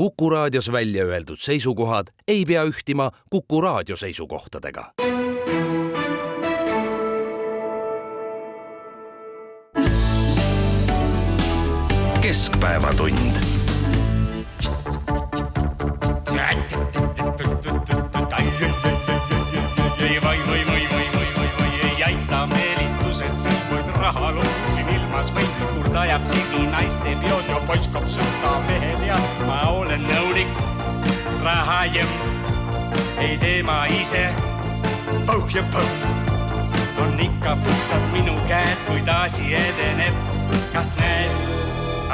Kuku Raadios välja öeldud seisukohad ei pea ühtima Kuku Raadio seisukohtadega. Keskpäevatund. Ei aita meelitused, siin võid raha luusin ilmas või kuld ajab sigi naiste peod ja poiskab sõtta mehed ja ma olen nõunik, raha jõmm, ei tee ma ise, põh ja põh. On ikka puhtad minu käed, kui taasi edeneb, kas näed?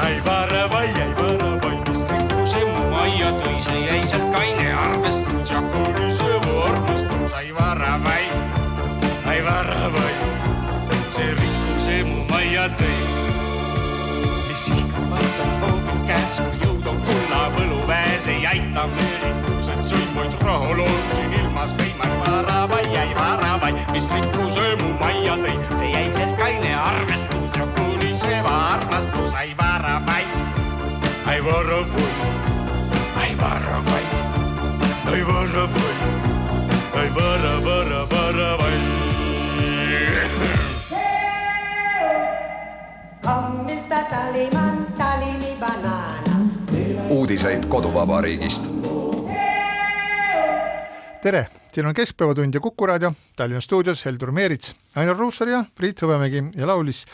Ai vara vai, mis rikkuse mu maia tõi, see jäi sealt kaine arvestus ja kuri see mu armastus. Ai vara vai, see rikkuse mu maia tõi, mis ihkab vaatan hoobilt käes, suur jõud on kulla võlu väes, ei aita meelitused, sõimuid raha loonsin ilmas või ma ai vara vai, mis rikkuse mu maia tõi, see jäi sealt kaine arvestus ja kuri see mu armastus. Ai vara vai, ai vara vai, ai vara vai, ai vara vai, ai vara vai. Kammista taliman, talimi banana. Uudiseid koduvabariigist. Tere, siin on Keskpäevatund ja Kuku Raadio, Tallinna stuudios Heldur Meerits, Ainar Ruussaar ja Priit Hõbemägi ja laulis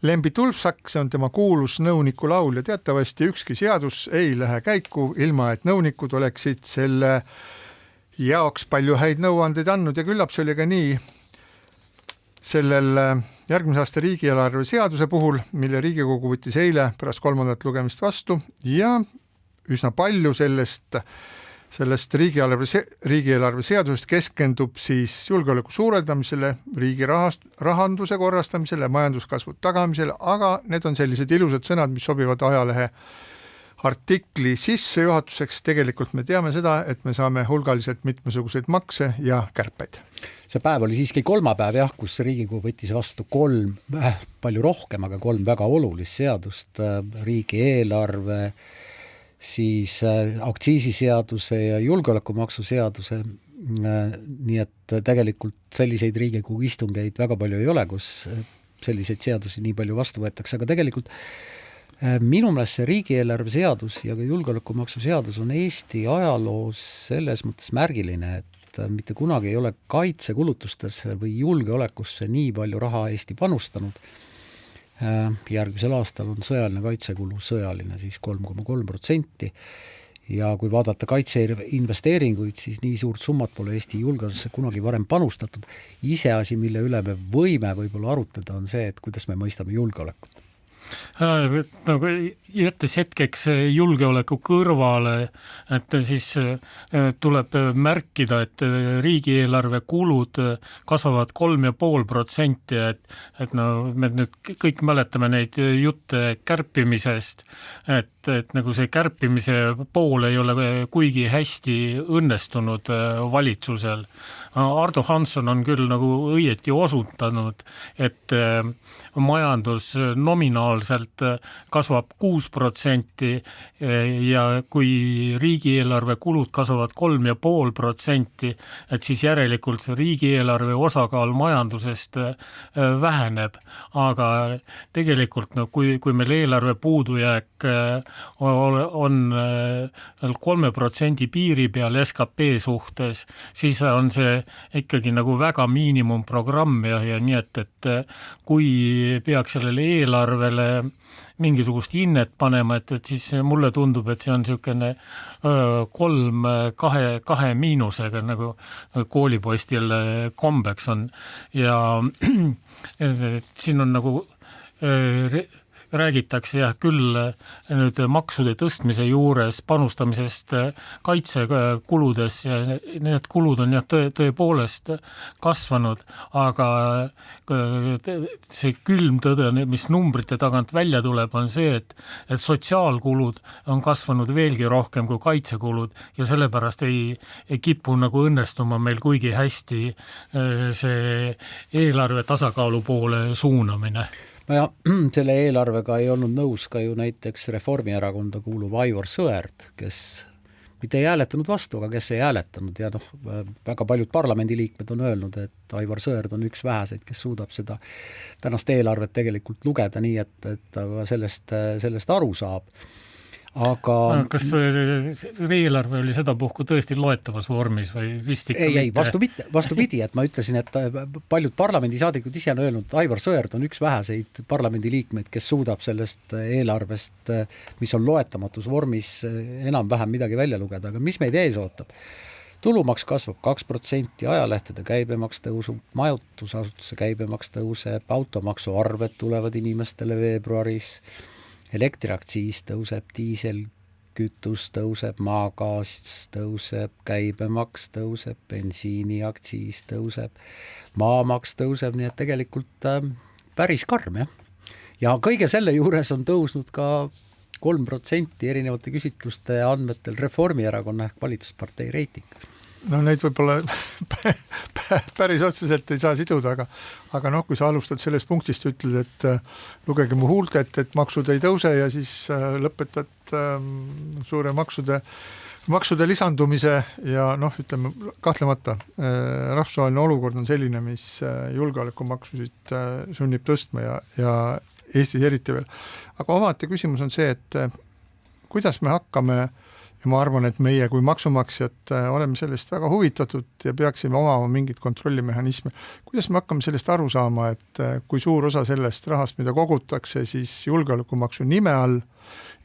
Lembi Tulpsak, see on tema kuulus nõuniku laul ja teatavasti ükski seadus ei lähe käiku ilma, et nõunikud oleksid selle jaoks palju häid nõuandeid andnud ja küllap see oli ka nii sellel järgmise aasta riigieelarve seaduse puhul, mille Riigikogu võttis eile pärast 3. lugemist vastu ja üsna palju sellest riigieelarve seadusest keskendub siis julgeoleku suurendamisele, riigi rahanduse korrastamisele, majanduskasvu tagamisele, aga need on sellised ilusad sõnad, mis sobivad ajalehe artikli sissejuhatuseks. Tegelikult me teame seda, et me saame hulgaliselt mitmesuguseid makse ja kärpeid. See päev oli siiski kolmapäev, jah, kus Riigikogu võttis vastu 3, palju rohkem, aga 3 väga olulist seadust, riigieelarve, siis aktsiisiseaduse ja julgeolekumaksu seaduse, nii et tegelikult selliseid Riigikogu istungeid väga palju ei ole, kus selliseid seadusi nii palju vastu võetakse, aga tegelikult minu meelest see riigieelarve seadus ja ka julgeolekumaksu seadus on Eesti ajaloos selles mõttes märgiline, et mitte kunagi ei ole kaitsekulutustes või julgeolekusse nii palju raha Eesti panustanud. Järgmisel aastal on sõjaline kaitsekulu siis 3,3% ja kui vaadata kaitseinvesteeringuid, siis nii suurt summat pole Eesti julgeolekusse kunagi varem panustatud. Iseasi, mille üle me võime võib-olla arutada, on see, et kuidas me mõistame julgeolekut. Nagu jättes hetkeks julgeoleku kõrvale, et siis tuleb märkida, et riigieelarve kulud kasvavad 3,5%, et no me nüüd kõik mäletame neid jutte kärpimisest, et nagu see kärpimise pool ei ole kuigi hästi õnnestunud valitsusel. Ardo Hansson on küll nagu õieti osutanud, et majandus nominaalselt kasvab 6% ja kui riigieelarve kulud kasvavad 3,5%, et siis järelikult see riigieelarve osakaal majandusest väheneb. Aga tegelikult kui meil eelarve puudujääk on 3% piiri peal SKP suhtes, siis on see ikkagi nagu väga miinimumprogramm ja nii, et kui peaks sellele eelarvele mingisugust hinnet panema, et siis mulle tundub, et see on niisugune 3-2 miinusega, nagu koolipoistil kombeks on. Ja siin on nagu räägitakse jah küll nüüd maksude tõstmise juures panustamisest kaitsekuludes ja need kulud on jah tõepoolest kasvanud, aga see külm tõde, mis numbrite tagant välja tuleb, on see, et sotsiaalkulud on kasvanud veelgi rohkem kui kaitsekulud ja sellepärast ei kipu nagu õnnestuma meil kuigi hästi see eelarve tasakaalu poole suunamine. no ja selle eelarvega ei olnud nõus ka ju näiteks Reformierakonda kuuluv Aivar Sõerd, kes mitte ei hääletanud vastu, aga kes ei hääletanud ja väga paljud parlamendiliikmed on öelnud, et Aivar Sõerd on üks väheseid, kes suudab seda tänast eelarvet tegelikult lugeda nii, et ta sellest aru saab. Aga kas eelarve oli sedapuhku tõesti loetavas vormis või vist ikka ei, vastupidi, et ma ütlesin, et paljud parlamendisaadikud ise on öelnud, et Aivar Sõerd on üks väheseid parlamendiliikmeid, kes suudab sellest eelarvest, mis on loetamatus vormis, enam-vähem midagi välja lugeda, aga mis meid ees ootab? Tulumaks kasvab 2%, ajalehtede käibemaks tõusub, majutusasutuse käibemaks tõuseb, automaksu arved tulevad inimestele veebruaris, elektriaktsiis tõuseb, diiselkütus tõuseb, maagaas tõuseb, käibemaks tõuseb, bensiiniaktsiis tõuseb, maamaks tõuseb, nii et tegelikult päris karm, jah. Ja kõige selle juures on tõusnud ka 3% erinevate küsitluste andmetel Reformierakonna ehk valitsuspartei reiting. No neid võib-olla päris otseselt ei saa siduda, aga kui sa alustad sellest punktist, ütled, et lugege mu huultet, et maksud ei tõuse ja siis lõpetad suure maksude lisandumise ja ütleme kahtlemata rahvusvaheline olukord on selline, mis julgeolekumaksusid sunnib tõstma ja Eestis eriti veel. Aga omate küsimus on see, et kuidas me hakkame ja ma arvan, et meie kui maksumaksjad oleme sellest väga huvitatud ja peaksime omama mingit kontrollimehhanismi. Kuidas me hakkame sellest aru saama, et kui suur osa sellest rahast, mida kogutakse, siis julgeolekumaksu nime all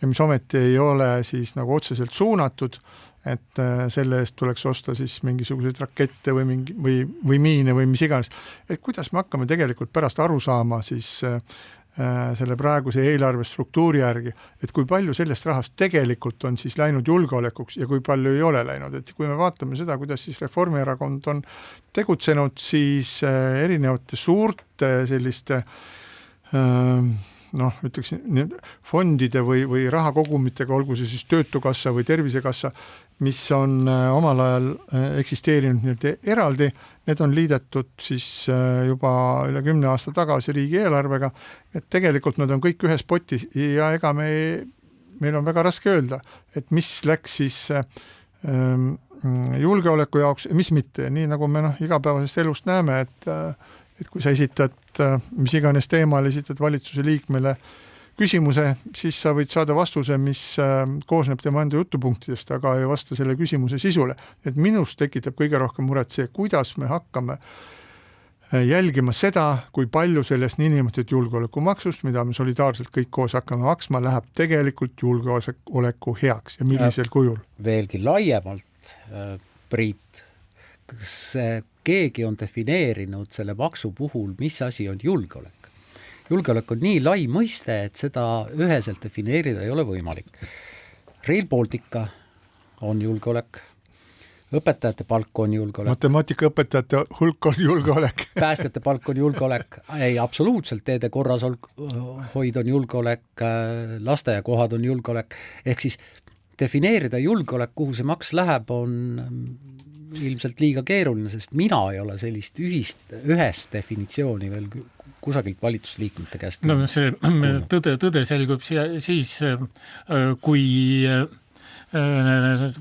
ja mis ometi ei ole siis nagu otseselt suunatud, et selle eest tuleks osta siis mingisuguseid rakette või miine või mis iganes. Et kuidas me hakkame tegelikult pärast aru saama siis selle praeguse eelarve struktuuri järgi, et kui palju sellest rahast tegelikult on siis läinud julgeolekuks ja kui palju ei ole läinud. Et kui me vaatame seda, kuidas siis Reformierakond on tegutsenud, siis erinevate suurte selliste ütleksin, fondide või rahakogumitega, olgu see siis Töötukassa või Tervisekassa, mis on omal ajal eksisteerinud eraldi, need on liidetud siis juba üle 10 aasta tagasi riigieelarvega, et tegelikult nad on kõik ühes potis ja ega meil on väga raske öelda, et mis läks siis julgeoleku jaoks ja mis mitte, nii nagu me igapäevasest elust näeme, et kui sa esitad mis iganes teemal, esitad valitsuse liikmele küsimuse, siis sa võid saada vastuse, mis koosneb tema enda jutupunktidest, aga ei vasta selle küsimuse sisule. Et minust tekitab kõige rohkem muret see, kuidas me hakkame jälgima seda, kui palju sellest niinimetatud julgeolekumaksust, mida me solidaarselt kõik koos hakkame maksma, läheb tegelikult julgeoleku heaks ja millisel kujul. Veelgi laiemalt, Priit, kas keegi on defineerinud selle maksu puhul, mis asi on julgeolek? Julgeolek on nii lai mõiste, et seda üheselt defineerida ei ole võimalik. Rail Baltica on julgeolek, õpetajate palk on julgeolek. Matemaatikaõpetajate hulk on julgeolek. Päästjate palk on julgeolek. Ei, absoluutselt, teede korras hoid on julgeolek, lasteaiakohad on julgeolek. Ehk siis defineerida julgeolek, kuhu see maks läheb, on ilmselt liiga keeruline, sest mina ei ole sellist ühest definitsiooni veel kusagilt valitsusliikmete käest. No see tõde selgub siis, kui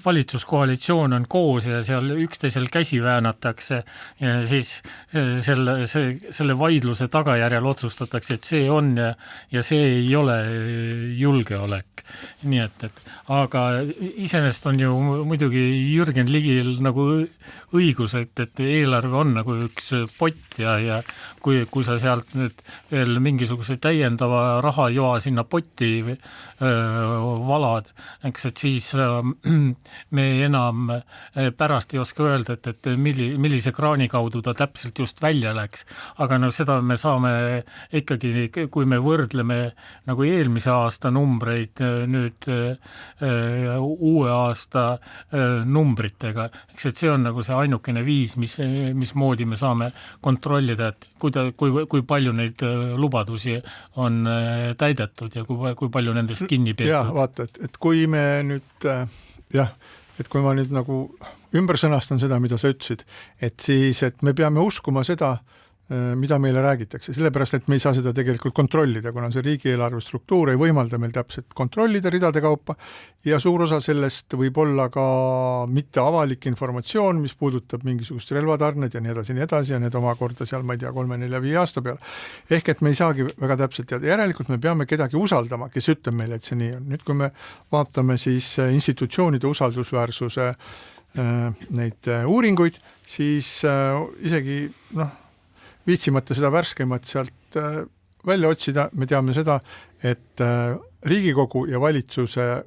valitsuskoalitsioon on koos ja seal üksteisel käsi väänatakse ja siis selle vaidluse tagajärjel otsustatakse, et see on ja see ei ole julgeolek. Nii et aga iseenesest on ju muidugi Jürgen Ligil nagu õigus, et eelarve on nagu üks pott ja kui sa sealt nüüd veel mingisuguse täiendava rahajoa sinna potti valad, eks, et siis me enam pärast ei oska öelda, et millise kraani kaudu ta täpselt just välja läks. Aga seda me saame ikkagi, kui me võrdleme nagu eelmise aasta numbreid nüüd uue aasta numbritega, eks, et see on nagu see ainukene viis, mismoodi me saame kontrollida, et kui palju neid lubadusi on täidetud ja kui palju nendest kinni peetud. Ja vaata, et kui me nüüd et kui ma nüüd nagu ümber sõnastan seda, mida sa ütlesid, et siis, et me peame uskuma seda, mida meile räägitakse, sellepärast, et me ei saa seda tegelikult kontrollida, kuna see riigieelarve struktuur ei võimalda meil täpselt kontrollida ridade kaupa ja suur osa sellest võib olla ka mitte avalik informatsioon, mis puudutab mingisugust relvatarned ja nii edasi ja need omakorda seal, ma ei tea, 3, 4, 5 aasta peale. Ehk et me ei saagi väga täpselt teada. Järelikult me peame kedagi usaldama, kes ütleb meile, et see nii on. Nüüd, kui me vaatame siis institutsioonide usaldusväärsuse neid uuringuid, siis isegi viitsimata seda värskemat sealt välja otsida, me teame seda, et Riigikogu ja valitsuse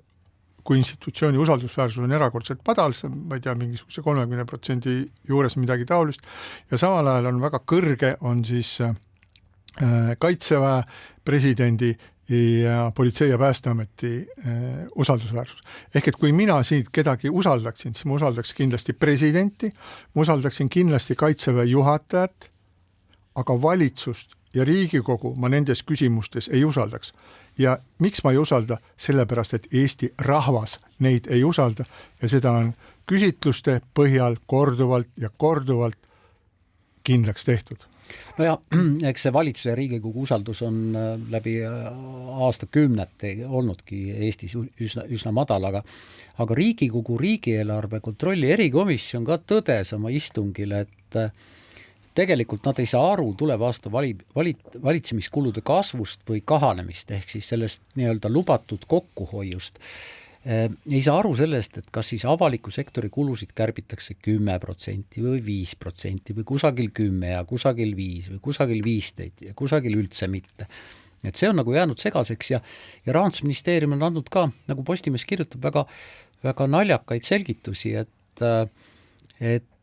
kui institutsiooni usaldusväärsus on erakordselt padal, ma ei tea, mingisuguse 30% juures midagi taolist, ja samal ajal on väga kõrge, on siis Kaitseväe, presidendi ja Politsei- ja Päästeameti usaldusväärsus. Ehk et kui mina siin kedagi usaldaksin, siis ma usaldaks kindlasti presidenti, ma usaldaksin kindlasti Kaitseväe juhatajat, aga valitsust ja Riigikogu ma nendes küsimustes ei usaldaks. Ja miks ma ei usalda? Sellepärast, et Eesti rahvas neid ei usalda ja seda on küsitluste põhjal korduvalt ja korduvalt kindlaks tehtud. No ja eks see valitsuse ja Riigikogu usaldus on läbi aastakümnete olnudki Eestis üsna madal, aga Riigikogu riigieelarve kontrolli erikomisjon ka tõdes oma istungil, et tegelikult nad ei saa aru tuleva aasta valitsemiskulude kasvust või kahanemist, ehk siis sellest nii-öelda lubatud kokkuhoiust. Ei saa aru sellest, et kas siis avaliku sektori kulusid kärbitakse 10% või 5% või kusagil 10 ja kusagil 5 või kusagil 15 ja kusagil üldse mitte. Et see on nagu jäänud segaseks ja Rahandusministeerium on andnud ka, nagu Postimees kirjutab, väga naljakaid selgitusi, et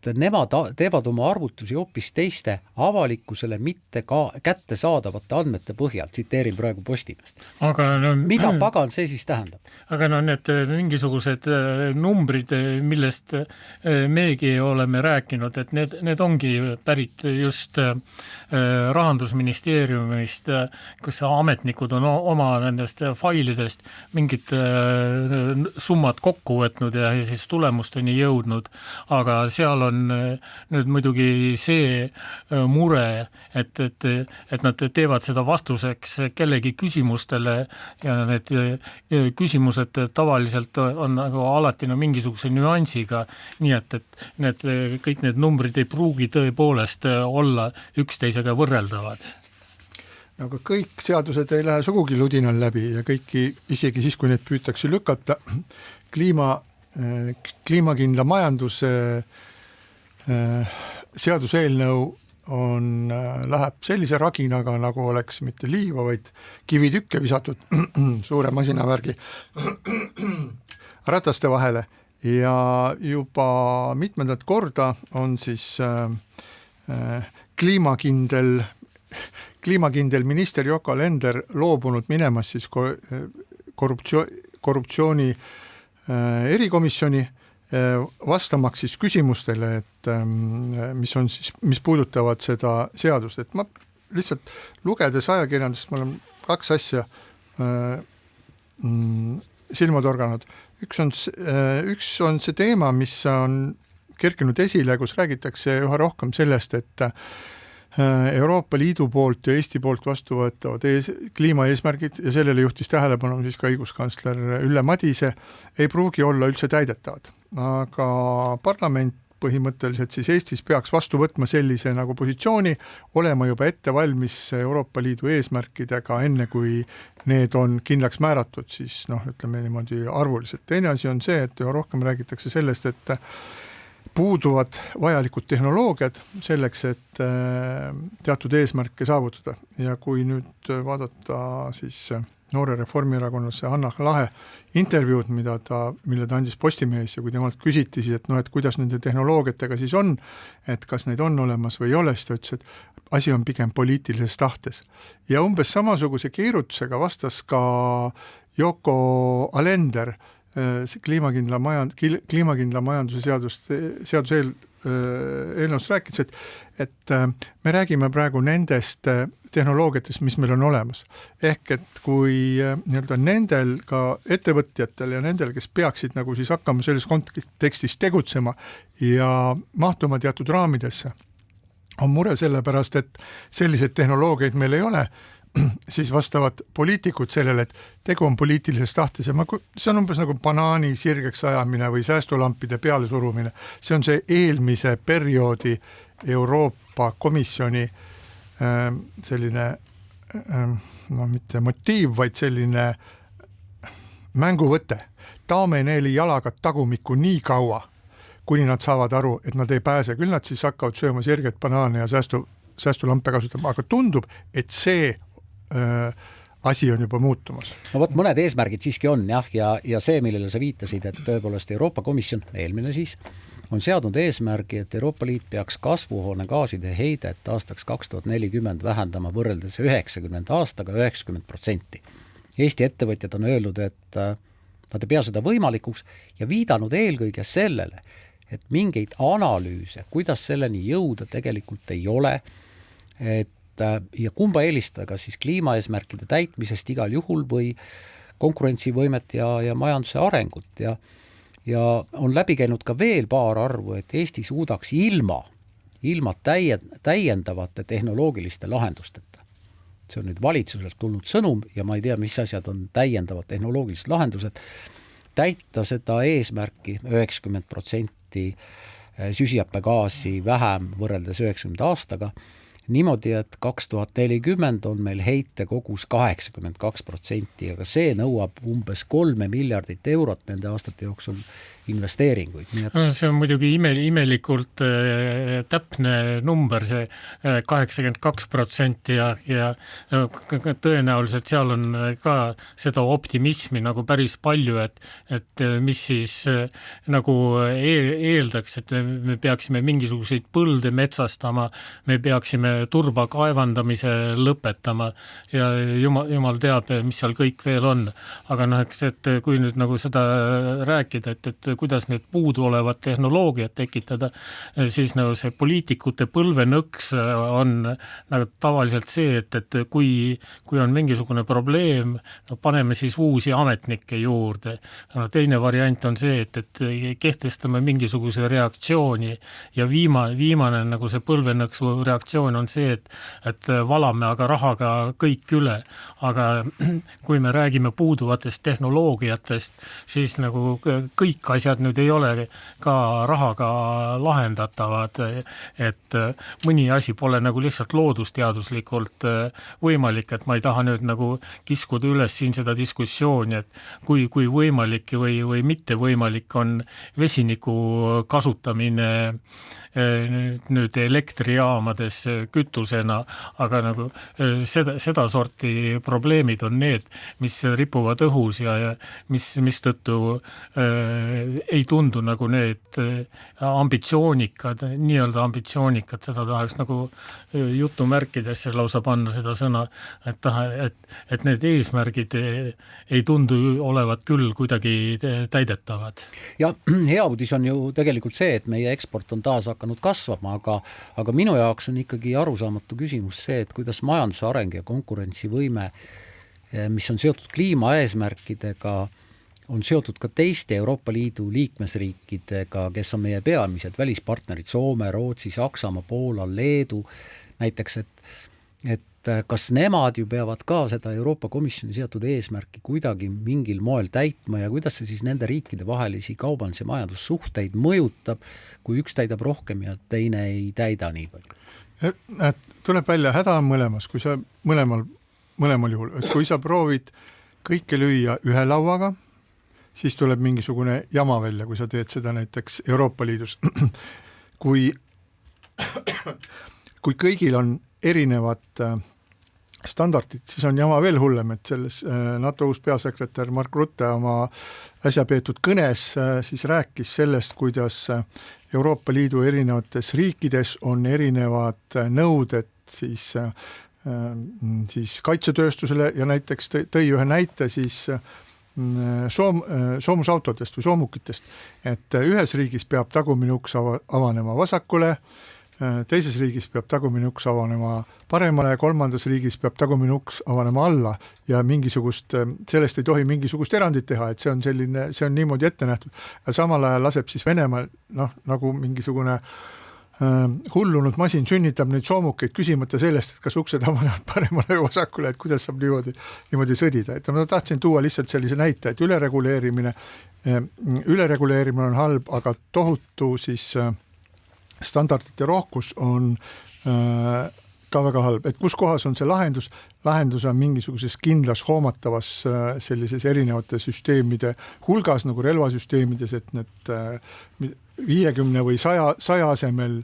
nemad teevad oma arvutusi hoopis teiste avalikkusele mitte ka kättesaadavate andmete põhjal, tsiteerin praegu Postimeest. Mida pagan see siis tähendab? Aga need mingisugused numbrid, millest meiegi oleme rääkinud, et need ongi pärit just Rahandusministeeriumist, kus ametnikud on oma nendest failidest mingid summad kokku võtnud ja siis tulemusteni jõudnud, aga seal on nüüd muidugi see mure, et nad teevad seda vastuseks kellegi küsimustele ja need küsimused tavaliselt on nagu alati mingisuguse nüansiga, nii et kõik need numbrid ei pruugi tõepoolest olla üksteisega võrreldavad. Aga kõik seadused ei lähe sugugi ludinal läbi ja kõiki, isegi siis, kui need püütakse lükata, kliimakindla majanduse seaduseelnõu läheb sellise raginaga, nagu oleks mitte liiva, vaid kivitükke visatud suure masinavärgi rataste vahele ja juba mitmendat korda on siis kliimakindel minister Yoko Alender loobunud minemas siis korruptsiooni erikomisjoni vastamaks siis küsimustele, et mis puudutavad seda seadust. Et ma lihtsalt lugedes ajakirjandust, ma olen 2 asja silma torganud. Üks on see teema, mis on kerkinud esile, kus räägitakse üha rohkem sellest, et Euroopa Liidu poolt ja Eesti poolt vastu võetavad kliimaeesmärgid ja sellele juhtis tähelepanu siis ka õiguskantsler Ülle Madise, ei pruugi olla üldse täidetavad. Aga parlament põhimõtteliselt siis Eestis peaks vastu võtma sellise nagu positsiooni, olema juba ette valmis Euroopa Liidu eesmärkidega, enne kui need on kindlaks määratud, siis ütleme niimoodi arvuliselt. Teine asi on see, et rohkem räägitakse sellest, et puuduvad vajalikud tehnoloogiad selleks, et teatud eesmärke saavutada. Ja kui nüüd vaadata siis noore reformierakonnalase Hanna Lahe intervjuud, mille ta andis Postimehes ja kui temalt küsiti, et kuidas nende tehnoloogiatega siis on, et kas neid on olemas või ei ole, siis ta ütles, et asi on pigem poliitilises tahtes. Ja umbes samasuguse keerutusega vastas ka Yoko Alender kliimakindla majanduse seaduse eelnõust rääkides, et me räägime praegu nendest tehnoloogiatest, mis meil on olemas. Ehk et kui nendel ka ettevõtjatel ja nendel, kes peaksid nagu siis hakkama selles kontekstis tegutsema ja mahtuma teatud raamidesse, on mure sellepärast, et selliseid tehnoloogiaid meil ei ole, siis vastavad poliitikud sellele, et tegu on poliitilises tahtes ja see on umbes nagu banaani sirgeks ajamine või säästulampide peale surumine. See on see eelmise perioodi Euroopa Komisjoni selline, no mitte motiiv, vaid selline mänguvõte. Taame neeli jalaga tagumikku nii kaua, kuni nad saavad aru, et nad ei pääse. Küll nad siis hakkavad sööma sirget banaane ja säästulampe kasutama, aga tundub, et see asi on juba muutumas. No vot, mõned eesmärgid siiski on ja see, millele sa viitasid, et tõepoolest Euroopa Komisjon, eelmine siis, on seadnud eesmärgi, et Euroopa Liit peaks kasvuhoonegaaside heidet aastaks 2040 vähendama võrreldes 90 aastaga 90%. Eesti ettevõtjad on öelnud, et nad ei pea seda võimalikuks ja viidanud eelkõige sellele, et mingeid analüüse, kuidas selleni jõuda, tegelikult ei ole, ja kumba eelistada siis kliimaeesmärkide täitmisest igal juhul või konkurentsivõimet ja majanduse arengut ja on läbi käinud ka veel paar arvu, et Eesti suudaks ilma täiendavate tehnoloogiliste lahendusteta. See on nüüd valitsuselt tulnud sõnum ja ma ei tea, mis asjad on täiendavad tehnoloogilised lahendused, täita seda eesmärki 90% süsihappegaasi vähem võrreldes 90 aastaga, niimoodi, et 2040 on meil heite kogus 82%, aga see nõuab umbes 3 miljardit eurot nende aastate jooksul investeeringuid. See on muidugi imelikult täpne number, see 82% ja tõenäoliselt seal on ka seda optimismi nagu päris palju, et mis siis nagu eeldaks, et me peaksime mingisuguseid põlde metsastama, me peaksime turba kaevandamise lõpetama ja jumal teab, mis seal kõik veel on. Aga eks, et kui nüüd nagu seda rääkida, et kuidas need puudu olevad tehnoloogiad tekitada, siis nagu see poliitikute põlvenõks on nagu tavaliselt see, et kui on mingisugune probleem, no paneme siis uusi ametnikke juurde. No, teine variant on see, et kehtestame mingisuguse reaktsiooni ja viimane nagu see põlvenõksu reaktsioon on see, et valame aga rahaga kõik üle. Aga kui me räägime puuduvatest tehnoloogiatest, siis nagu kõik asjad nüüd ei ole ka rahaga lahendatavad, et mõni asi pole nagu lihtsalt loodusteaduslikult võimalik, et ma ei taha nüüd nagu kiskuda üles siin seda diskussiooni, et kui võimalik või mitte võimalik on vesiniku kasutamine nüüd elektrijaamades kütusena, aga nagu seda sorti probleemid on need, mis ripuvad õhus ja mis tõttu ei tundu nagu need ambitsioonikad, nii-öelda ambitsioonikad, seda tahaks nagu jutumärkidesse lausa panna seda sõna, et need eesmärgid ei tundu olevat küll kuidagi täidetavad. Ja hea uudis on ju tegelikult see, et meie eksport on taas hakanud kasvama, aga minu jaoks on ikkagi arusaamatu küsimus see, et kuidas majanduse areng ja konkurentsivõime, mis on seotud kliimaeesmärkidega, on seotud ka teiste Euroopa Liidu liikmesriikidega, kes on meie peamised välispartnerid Soome, Rootsi, Saksamaa, Poola, Leedu näiteks, et kas nemad ju peavad ka seda Euroopa Komisjoni seatud eesmärki kuidagi mingil moel täitma ja kuidas see siis nende riikide vahelisi kaubandus- ja majandussuhteid mõjutab, kui üks täidab rohkem ja teine ei täida nii palju? Tuleb välja, häda on mõlemas, kui sa mõlemal juhul, et kui sa proovid kõike lüüa ühe lauaga, siis tuleb mingisugune jama välja, kui sa teed seda näiteks Euroopa Liidus. Kui kõigil on erinevad standardid, siis on jama veel hullem, et selles NATO uus peasekretär Mark Rutte oma äsja peetud kõnes siis rääkis sellest, kuidas Euroopa Liidu erinevates riikides on erinevad nõuded siis kaitsetööstusele ja näiteks tõi ühe näite siis soomusautodest või soomukitest, et ühes riigis peab tagumine uks avanema vasakule, teises riigis peab tagumine uks avanema paremale ja kolmandas riigis peab tagumine uks avanema alla ja sellest ei tohi mingisugust erandit teha, et see on niimoodi ette nähtud. Ja samal ajal laseb siis Venemaal nagu mingisugune hullunud masin sünnitab neid soomukeid küsimata sellest, et kas uksed avanevad paremale või vasakule, et kuidas saab niimoodi sõdida. Et ma tahtsin tuua lihtsalt sellise näite, et ülereguleerimine on halb, aga tohutu siis standardite rohkus on ka väga halb, et kus kohas on see lahendus on mingisuguses kindlas hoomatavas sellises erinevate süsteemide hulgas nagu relvasüsteemides, et need 50 või 100 asemel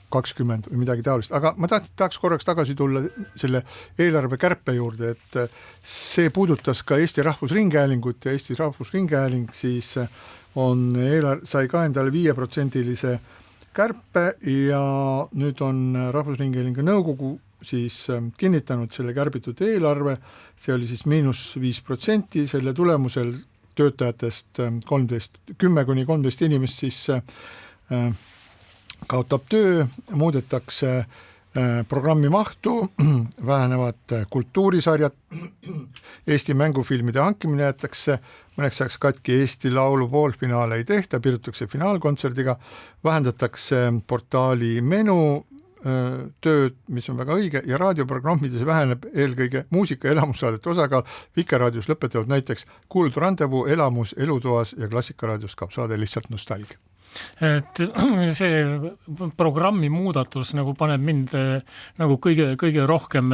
20 või midagi taolist, aga ma tahaks korraks tagasi tulla selle eelarve kärpe juurde, et see puudutas ka Eesti Rahvusringhäälingut ja Eesti Rahvusringhääling siis sai ka endale 5%-lise kärpe ja nüüd on Rahvusringhäälingu nõukogu siis kinnitanud selle kärbitud eelarve, see oli siis -5%, selle tulemusel töötajatest 10-13 inimest siis kaotab töö, muudetakse programmi mahtu, vähenevad kultuurisarjad, Eesti mängufilmide hankimine jäetakse, mõneks ajaks katki Eesti Laulu poolfinaale ei tehta, piirdutakse finaalkontserdiga, vähendatakse portaali menu tööd, mis on väga õige, ja raadioprogrammides väheneb eelkõige muusika elamussaadete osakaal, Vikerraadios lõpetavad näiteks Kuuldu randevuu, Elamus, Elutoas ja Klassikaraadios kaob saade Lihtsalt nostalgia. Et see programmi muudatus nagu paneb mind nagu kõige rohkem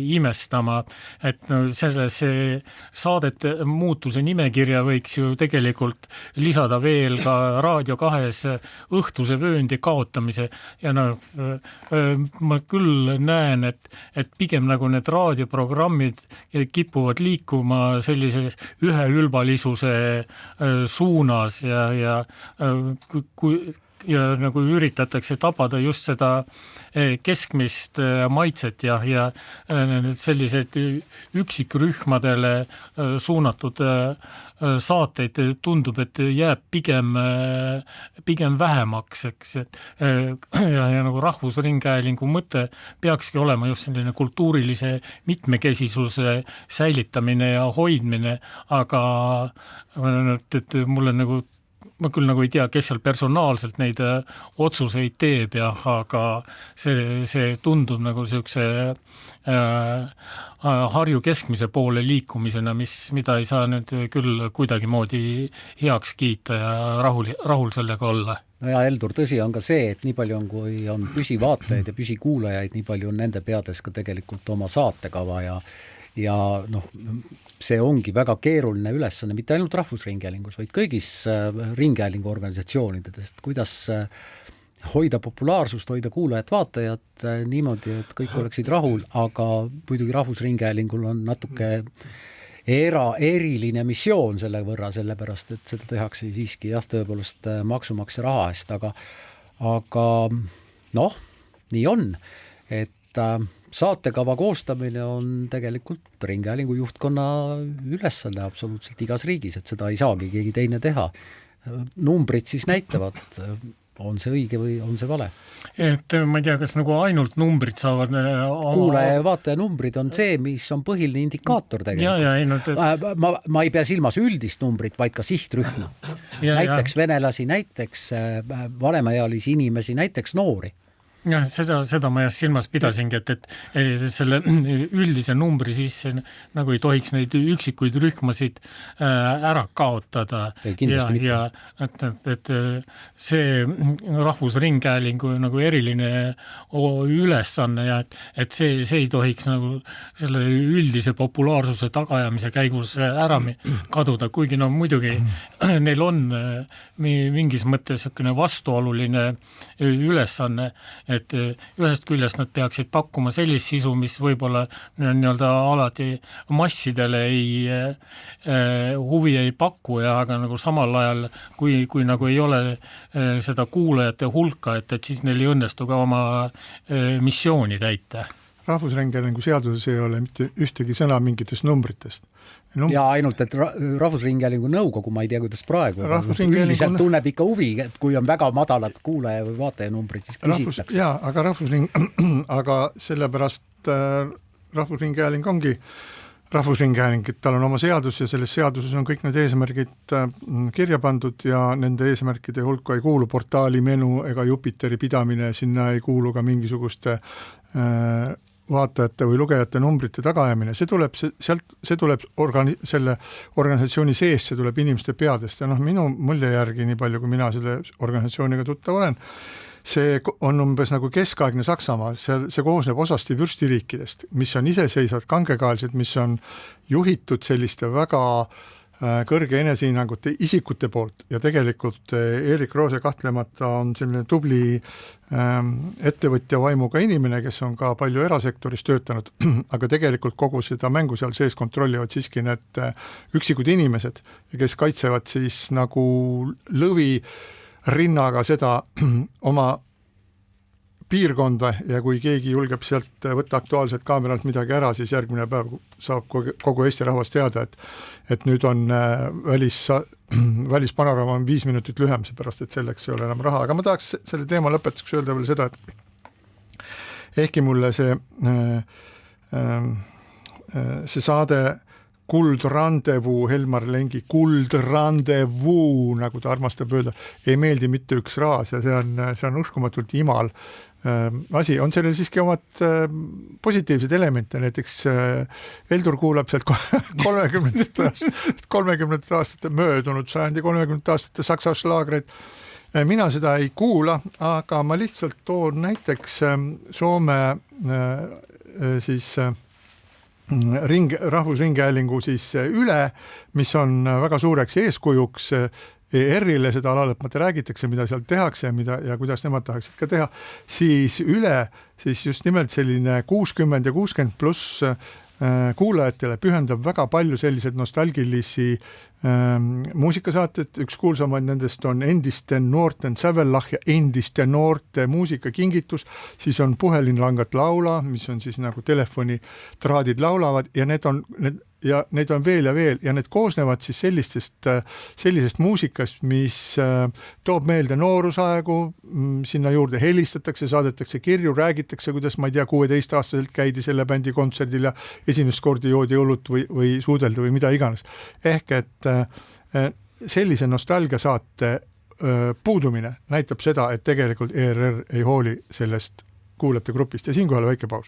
imestama, et see saadete muutuse nimekirja võiks ju tegelikult lisada veel ka Raadio 2 õhtuse vööndi kaotamise ja ma küll näen, et pigem nagu need raadioprogrammid kipuvad liikuma sellises üheülbalisuse suunas ja nagu üritatakse tabada just seda keskmist maitset ja sellised üksikrühmadele suunatud saateid tundub, et jääb pigem vähemaks, eks. Ja nagu Rahvusringhäälingu mõte peakski olema just selline kultuurilise mitmekesisuse säilitamine ja hoidmine, aga et mulle nagu ma küll nagu ei tea, kes seal personaalselt neid otsuseid teeb, aga see tundub nagu sellise Harju keskmise poole liikumisena, mida ei saa nüüd küll kuidagi moodi heaks kiita ja rahul sellega olla. No ja Heldur, tõsi on ka see, et nii palju kui on püsivaatajaid ja püsikuulajaid, nii palju on nende peades ka tegelikult oma saatekava ja see ongi väga keeruline ülesanne, mitte ainult Rahvusringhäälingus, vaid kõigis ringhäälingu organisatsioonidest, kuidas hoida populaarsust, hoida kuulajat, vaatajat niimoodi, et kõik oleksid rahul, aga muidugi Rahvusringhäälingul on natuke eriline missioon selle võrra, sellepärast, et seda tehakse siiski tõepoolest maksumaksja raha eest, aga nii on, et saatekava koostamine on tegelikult ringhäälingu juhtkonna ülesanne absoluutselt igas riigis, et seda ei saagi keegi teine teha. Numbrid siis näitavad, on see õige või on see vale. Et ma ei tea, kas nagu ainult numbrid saavad kuulaja ja vaataja numbrid on see, mis on põhiline indikaator tegelikult. Ma ei pea silmas üldist numbrit, vaid ka sihtrühma. Näiteks venelasi, näiteks vanemaealisi inimesi, näiteks noori. Ja, seda ma silmas pidasingi, et selle üldise numbri sisse nagu ei tohiks neid üksikuid rühmasid ära kaotada. Ja et see Rahvusringhäälingu nagu eriline ülesanne ja et see ei tohiks nagu selle üldise populaarsuse tagajamise käigus ära kaduda, kuigi muidugi neil on mingis mõttes vastuoluline ülesanne, et ühest küljest nad peaksid pakkuma sellist sisu, mis võib-olla nii-öelda alati massidele huvi ei paku, aga nagu samal ajal, kui nagu ei ole seda kuulajate hulka, et siis neil ei õnnestu ka oma missiooni täita. Rahvusringhäälingu seaduses ei ole mitte ühtegi sõna mingitest numbritest. Ja ainult, et Rahvusringhäälingu nõukogu, ma ei tea, kuidas praegu üldiselt tunneb ikka huvi, et kui on väga madalad kuulaja või vaataja numbrid, siis küsitakse. Aga sellepärast Rahvusringhääling ongi Rahvusringhääling, et tal on oma seadus ja selles seaduses on kõik need eesmärgid kirja pandud ja nende eesmärkide hulka ei kuulu portaali menu ega Jupiteri pidamine, sinna ei kuulu ka mingisuguste vaatajate või lugejate numbrite tagaajamine, see tuleb selle organisatsiooni sees, see tuleb inimeste peadest ja minu mulje järgi, nii palju kui mina selle organisatsiooniga tuttav olen, see on umbes nagu keskaegne Saksamaa, see koosneb osasti vürstiriikidest, mis on iseseisvad kangekaelsed, mis on juhitud selliste väga kõrge enesehinnangute isikute poolt ja tegelikult Erik Roose kahtlemata on selline tubli ettevõtja vaimuga inimene, kes on ka palju erasektoris töötanud, aga tegelikult kogu seda mängu seal sees kontrollivad siiski need üksikud inimesed, kes kaitsevad siis nagu lõvi rinnaga seda oma piirkonda ja kui keegi julgeb sealt võtta aktuaalselt kaameralt midagi ära, siis järgmine päev saab kogu Eesti rahvas teada, et nüüd on välispanoraama 5 minutit lühem, seepärast et selleks ei ole enam raha. Aga ma tahaks selle teema lõpetuseks öelda veel seda, et ehkki mulle see saade Kuldrandevuu, Helmar Lengi Kuldrandevuu, nagu ta armastab öelda, ei meeldi mitte üks raas ja see on uskumatult imal asi, on sellel siiski omad positiivsed elemente, näiteks Heldur kuulab sealt 30 aastate möödunud sajandi 30 aastate saksa šlaagreid. Mina seda ei kuula, aga ma lihtsalt toon näiteks Soome siis rahvusringhäälingu siis üle, mis on väga suureks eeskujuks ERR-ile, seda alalõpmata räägitakse, mida seal tehakse ja kuidas nemad tahaksid ka teha, siis üle siis just nimelt selline 60 ja 60 pluss kuulajatele pühendab väga palju selliseid nostalgilisi muusikasaated, üks kuulsamaid nendest on endiste noorten Sävellach ja endiste noorte muusikakingitus, siis on Puhelinlangat laula, mis on siis nagu telefonitraadid laulavad ja need on veel ja need koosnevad siis sellisest muusikast, mis toob meelde noorusaegu, sinna juurde helistatakse, saadetakse kirju, räägitakse, kuidas ma ei tea, 16-aastaselt käidi selle bändi kontserdil ja esimest korda joodi õlut või suudelda või mida iganes. Ehk et sellise nostalgiasaate puudumine näitab seda, et tegelikult ERR ei hooli sellest kuulajate grupist ja siinkohal väike paus.